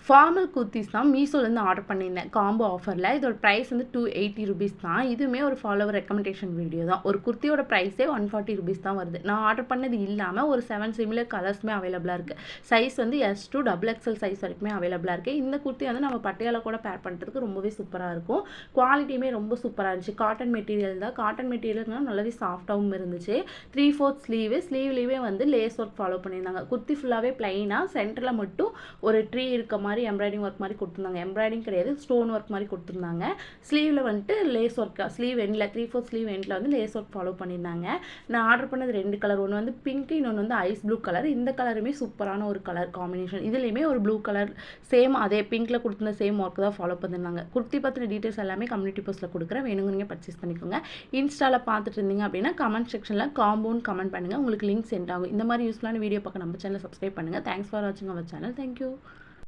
Formal kurtis தான் மீஷோலேருந்து order பண்ணியிருந்தேன் combo ஆஃபரில். இதோட ப்ரைஸ் வந்து 280 ருபீஸ் தான். இதுவுமே ஒரு ஃபாலோவர் ரெக்கமெண்டேஷன் வீடியோ தான். ஒரு குர்த்தியோட ப்ரைஸே 140 ருபீஸ் தான் வருது. நான் ஆர்டர் பண்ணது இல்லாமல் ஒரு 7 சிமிலர் கலர்ஸுமே அவைலபிளாக இருக்குது. சைஸ் வந்து S to XXL சைஸ் வரைக்குமே அவைலபிளாக இருக்குது. இந்த குர்த்தி வந்து நம்ம பட்டியாலா கூட பேர் பண்ணுறதுக்கு ரொம்பவே சூப்பராக இருக்கும். குவாலிட்டியுமே ரொம்ப சூப்பராக இருந்துச்சு. காட்டன் மெட்டீரியல் தான். காட்டன் மெட்டீரியல்னா நல்லாவே சாஃப்டாகவும் இருந்துச்சு. 3/4 ஸ்லீவ்லேயே வந்து லேஸ் ஒர்க் ஃபாலோ பண்ணியிருந்தாங்க. குர்த்தி ஃபுல்லாகவே பிளைனாக சென்டரில் மட்டும் ஒரு ட்ரீ இருக்க மாதிரி எம்ப்ராய்டிங் ஒர்க் மாதிரி கொடுத்துருந்தாங்க. எம்ப்ராய்டிங் கிடையாது, ஸ்டோன் ஒர்க் மாதிரி கொடுத்துருந்தாங்க. ஸ்லீவில் வந்துட்டு லேஸ் ஒர்க், ஸ்லீவ் எண்டில் 3/4 ஸ்லீவ் எண்டில் வந்து லேஸ் ஒர்க் ஃபாலோ பண்ணியிருந்தாங்க. நான் ஆர்டர் பண்ணது 2 கலர், ஒன்று வந்து பிங்க், இன்னொன்று வந்து ஐஸ் ப்ளூ கலர். இந்த கலருமே சூப்பரான ஒரு கலர் காம்பினேஷன். இதுலேயுமே ஒரு ப்ளூ கலர் சேம் அதே பிங்க்கில் கொடுத்துருந்த சேம் ஒர்க் தான் ஃபாலோ பண்ணியிருந்தாங்க. குர்த்தி பற்றின டீட்டெயில்ஸ் எல்லாமே கம்யூனிட்டி போஸ்ட்டில் கொடுக்குறேன், வேணுங்கிறீங்க பர்ச்சேஸ் பண்ணிக்கோங்க. இன்ஸ்டாவில் பார்த்துட்டு இருந்தீங்க அப்படின்னா கமெண்ட் செக்ஷனில் காம்போன்னு கமெண்ட் பண்ணுங்கள், உங்களுக்கு லிங்க் சென்ட் ஆகும். இந்த மாதிரி யூஸ்ஃபுல்லான வீடியோ பார்க்க நம்ம சேனலை சப்ஸ்கிரைப் பண்ணுங்கள். தேங்க்ஸ் ஃபார் வாட்சிங் அவர் சேனல். தேங்க்யூ.